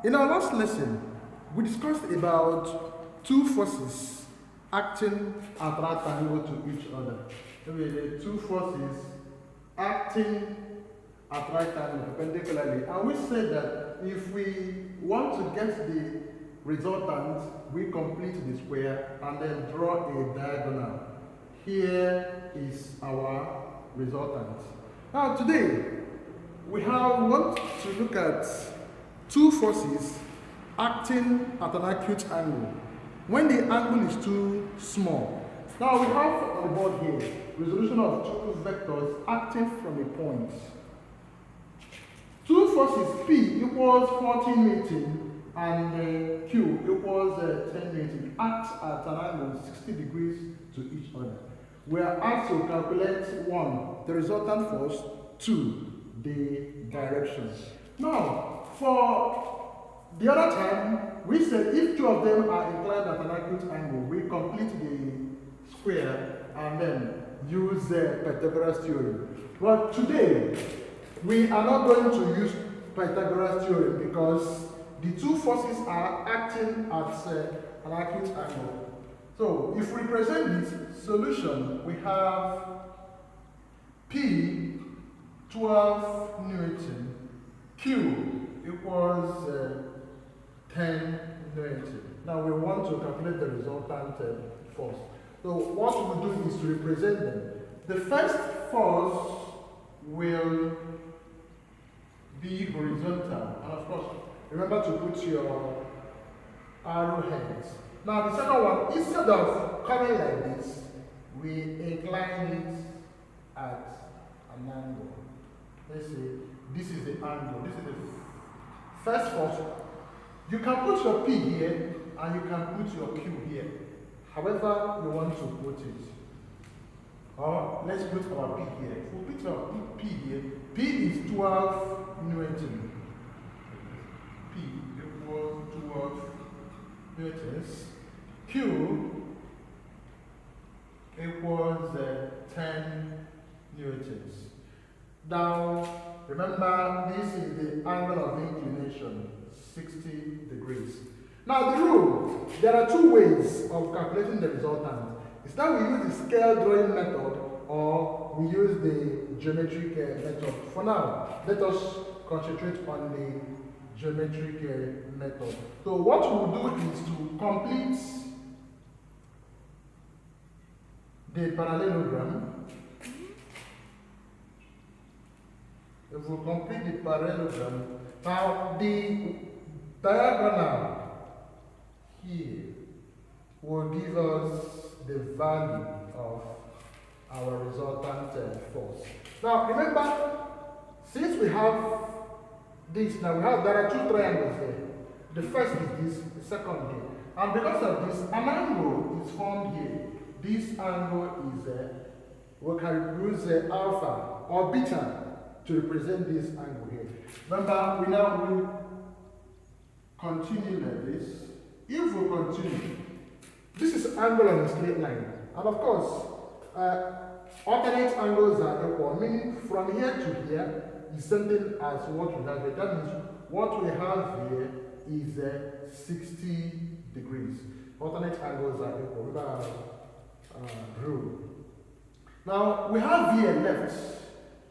in our last lesson, we discussed about two forces acting at right angle to each other. The two forces acting at right angle perpendicularly. And we said that if we want to get the resultant, we complete the square and then draw a diagonal. Here is our resultant. Now today, we want to look at two forces acting at an acute angle when the angle is too small. Now we have on the board here resolution of two vectors acting from a point. Two forces P equals 14 meting and Q equals 10 meting act at an angle 60 degrees to each other. We are asked to calculate 1, the resultant force, 2, the direction. Now, for the other time, we said if two of them are inclined at an acute angle, we complete the square and then use Pythagoras theorem. But today, we are not going to use Pythagoras theorem because the two forces are acting at an acute angle. So, if we present this solution, we have P 12 Newton, Q equals 10 Newton. Now we want to calculate the resultant force. So what we do is to represent them. The first force will be horizontal, and of course, remember to put your arrowheads. Now the second one, instead of coming like this, we incline it at an angle. Let's say this is the angle, this is the first force. You can put your P here and you can put your Q here. However you want to put it. Or let's put our P here. If we put our P here, P is 12 Newton. P equals 12 Newtons. Q equals 10 Newtons. Now, remember, this is the angle of inclination, 60 degrees. Now, the rule, there are two ways of calculating the resultant. It's that we use the scale drawing method or we use the geometric method. For now, let us concentrate on the geometric method. So what we'll do is to complete the parallelogram. If we complete the parallelogram, now the diagonal here will give us the value of our resultant force. Now remember, since we have this, there are two triangles here. The first is this, the second here. And because of this, an angle is formed here. This angle is, we can use alpha or beta to represent this angle here. Remember, we now will continue like this. If we continue, this is angle on a straight line. And of course, alternate angles are equal, meaning from here to here is something as what we have here. That means what we have here is 60 degrees. Alternate angles are equal. Remember rule. Now we have here left.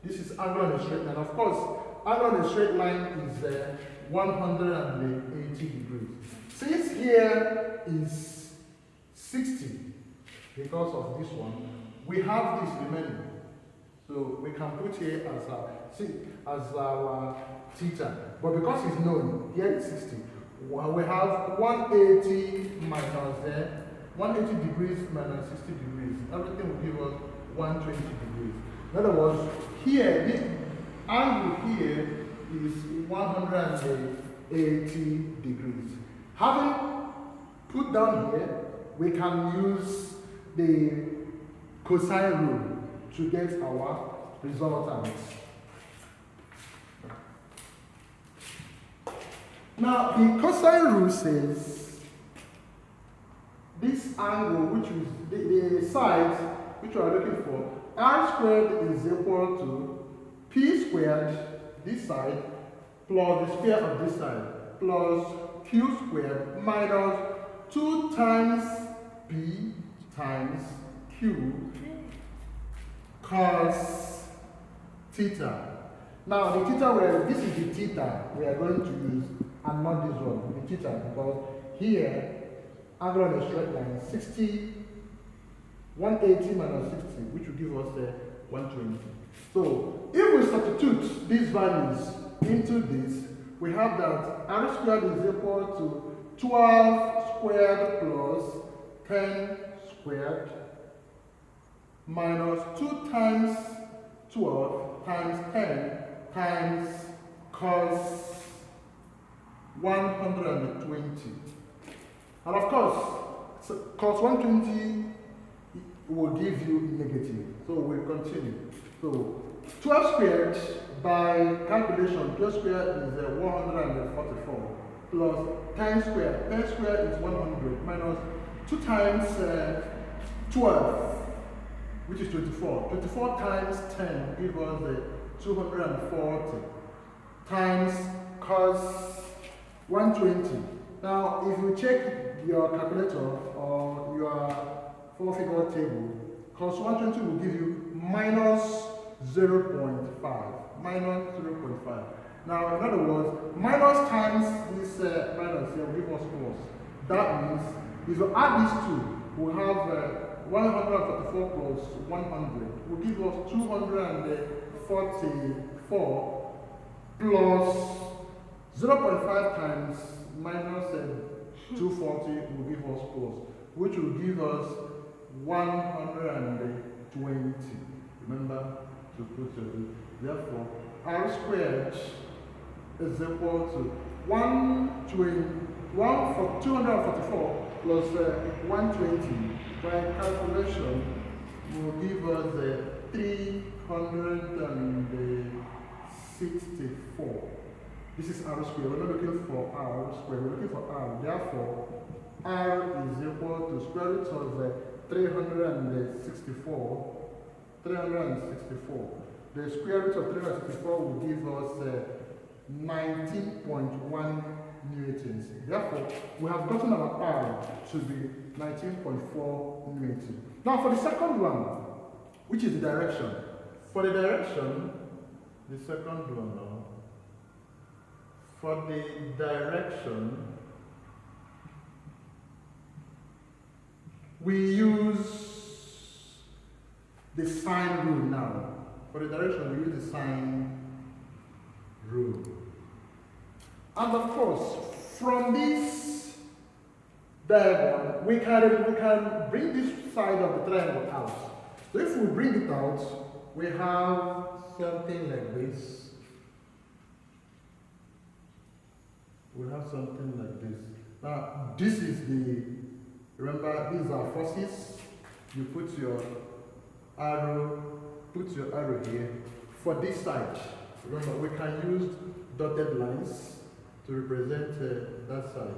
This is angle on a straight line. Of course, angle on a straight line is 180 degrees. Since here is 60, because of this one, we have this remaining. So we can put here as our theta. But because it's known, here is 60. We have 180 minus 180 degrees minus 60 degrees. Everything will give us 120 degrees. In other words, here, this angle here is 180 degrees. Having put down here, we can use the cosine rule to get our resultant. Now, the cosine rule says this angle, which is the sides which we are looking for, r squared is equal to p squared, this side, plus the square of this side. plus q squared minus 2 times p times q cos theta. Now the theta, this is the theta we are going to use and not this one, the theta, because here angle on a straight line 180 minus 60, which will give us 120. So if we substitute these values into this, we have that r squared is equal to 12 squared plus 10 squared minus 2 times 12 times 10 times cos 120. And of course, cos 120 will give you negative. So we'll continue. So 12 squared by calculation, 12 squared is 144 plus 10 squared. 10 squared is 100 minus 2 times 12, which is 24. 24 times 10 gives us 240 times cos 120. Now, if you check your calculator or your 4-figure table, cos 120 will give you minus 0.5. Minus 0.5. Now, in other words, minus times this minus here will give us plus. That means if you add these two, we have 144 plus 100 will give us 244 plus 0.5 times minus 240 will give us plus, which will give us 120. Remember to put your, therefore r squared is equal to 244 plus 120 by calculation will give us 364. This is r squared. We're not looking for r squared, we're looking for r. Therefore, r is equal to square root of 364. 364. The square root of 364 will give us 19.1 newtons. Therefore, we have gotten our r to be 19.4 newtons. Now, for the second one, which is the direction. For the direction, the second one now. For the direction, we use the sine rule now. For the direction, we use the sine rule. And of course, from this diagram, we can bring this side of the triangle out. So if we bring it out, we have something like this. We'll have something like this. Now, this is remember, these are forces. You put your arrow here. For this side, remember, we can use dotted lines to represent that side.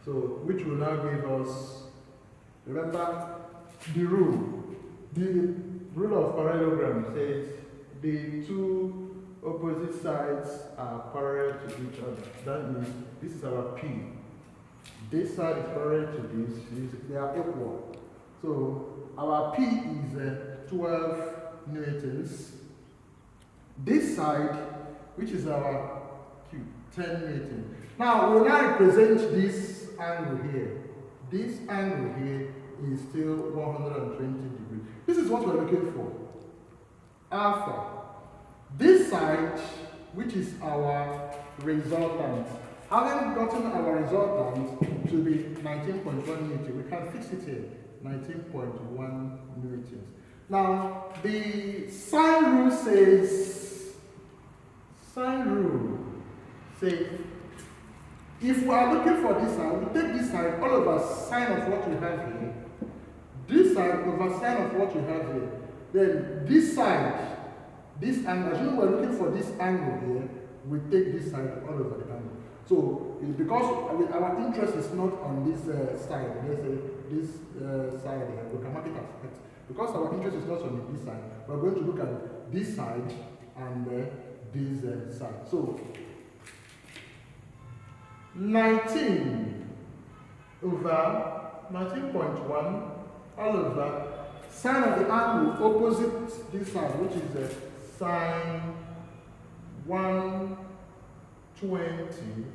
So, which will now give us, remember, the rule of parallelogram says the two opposite sides are parallel to each other. That means this is our P. This side is parallel to this. They are equal. So our P is 12 newtons. This side, which is our Q, 10 newtons. Now we will now represent this angle here. This angle here is still 120 degrees. This is what we're looking for. Alpha. This side, which is our resultant, having gotten our resultant to be 19.1 newtons, we can fix it here, 19.1 newtons. Now, the sine rule says, if we are looking for this side, we take this side all over sine of what we have here, this side over sine of what we have here, then this side, this angle, as you know, we're looking for this angle here, we take this side all over the angle. So, because our interest is not on this side, let's say this side here, we can mark it as X. Because our interest is not on this side, we're going to look at this side and this side. So, 19 over 19.1 all over sine of the angle opposite this side, which is the sine 120,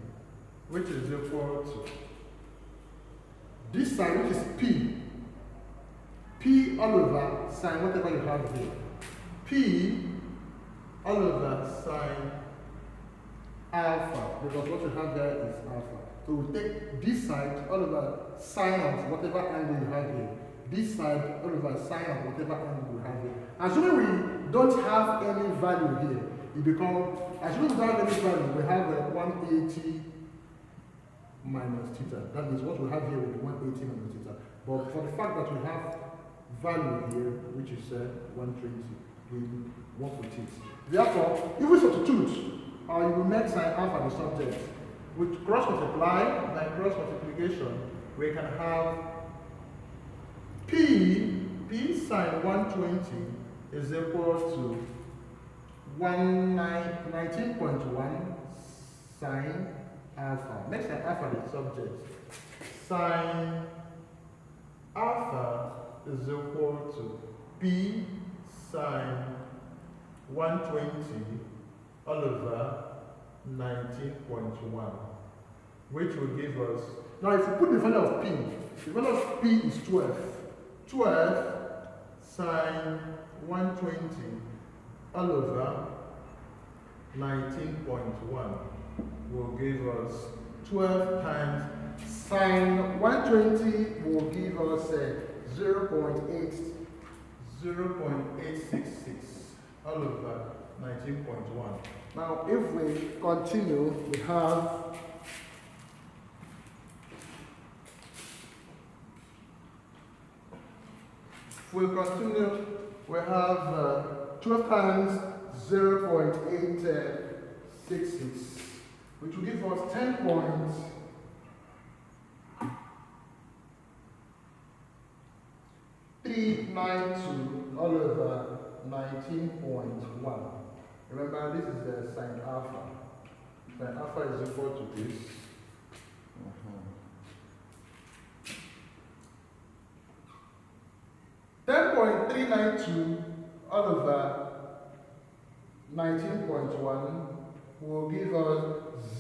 which is equal to this side, which is P all over sine whatever you have here. P all over sine alpha, because what you have there is alpha. So we take this side all over sine of whatever angle you have here. This side all over sine of whatever angle you have here. Assuming we don't have any value here, it becomes, assuming we don't have any value, we have a 180 minus theta. That means what we have here will be 180 minus theta. But for the fact that we have value here, which is 120, we work with it. Therefore, if we substitute, you will make sine alpha the subject. With cross multiply, by cross multiplication, we can have P sine 120 is equal to 19.1 sine alpha. Make sine alpha the subject. Sine alpha is equal to P sine 120 all over 19.1, which will give us, now if you put the value of P, the value of P is 12. 12 sine 120 all over 19.1 will give us 12 times sine 120 will give us 0.866 all over 19.1. Now, if we continue, we have we continue, we have 12 times 0.866, which will give us 10.392 all over 19.1. Remember, this is the sine alpha. Sine alpha is equal to this. 10.392 all over 19.1 will give us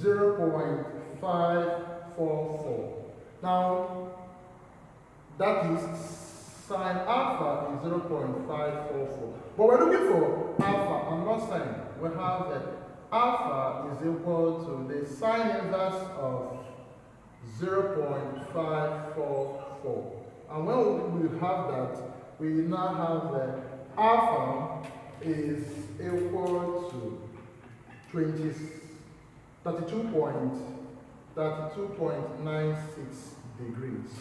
0.544. Now, that is sine alpha is 0.544. But we're looking for alpha and not sine. We have that alpha is equal to the sine inverse of 0.544. And when we have that, we now have that alpha is equal to 32.96 degrees.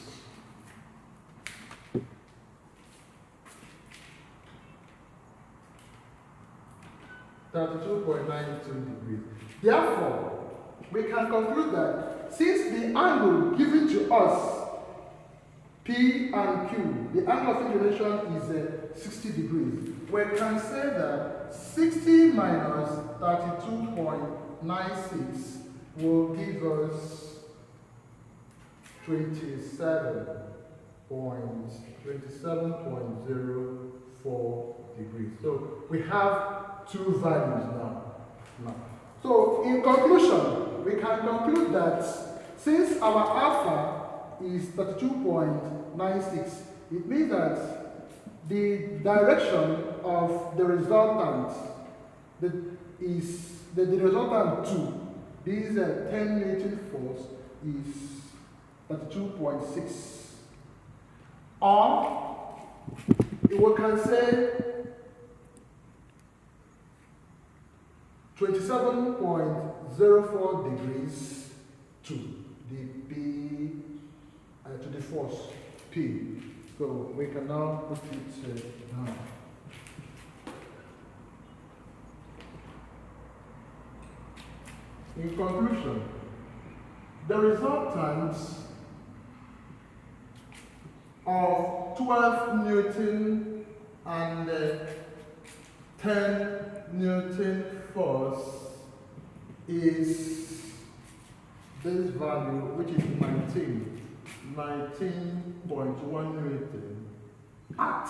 32.92 degrees. Therefore, we can conclude that since the angle given to us, P and Q, the angle of inclination is 60 degrees, we can say that 60 minus 32.96 will give us 27.04 degrees. So we have two values now. So in conclusion, we can conclude that since our alpha is 32.96, it means that the direction of the resultant is the resultant 2. This 10 Newton force is 32.6. Or we can say 27.04 degrees to the P to the force P. So we can now put it down. In conclusion, the resultant of 12 Newton and 10 Newton force is this value, which is 19.1 Newton, at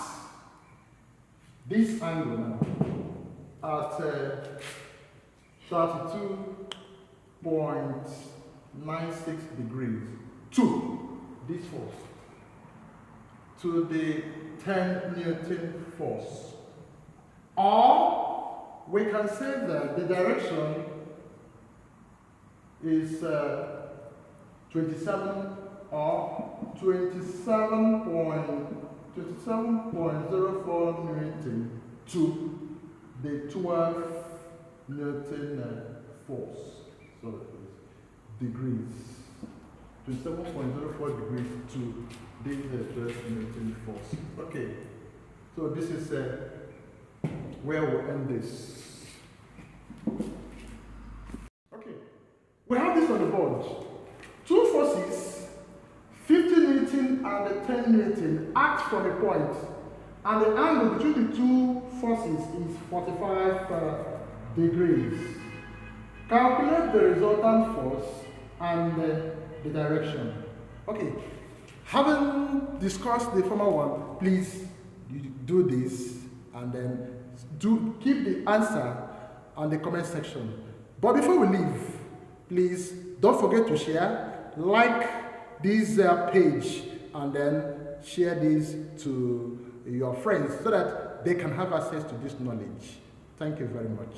this angle now, at 32.96 degrees to this force, to the 10 Newton force. Or we can say that the direction is 27 or 27.04 Newton to the 12 Newton force. So degrees. 27.04 degrees to the 12 Newton force. Okay. So this is where we'll end this. Okay. We have this on the board. Two forces, 50 Newton and 10 Newton, act from a point, and the angle between the two forces is 45 degrees. Calculate the resultant force and the direction. Okay. Having discussed the former one, please do this and then keep the answer on the comment section. But before we leave, please don't forget to share, like this page, and then share this to your friends so that they can have access to this knowledge. Thank you very much.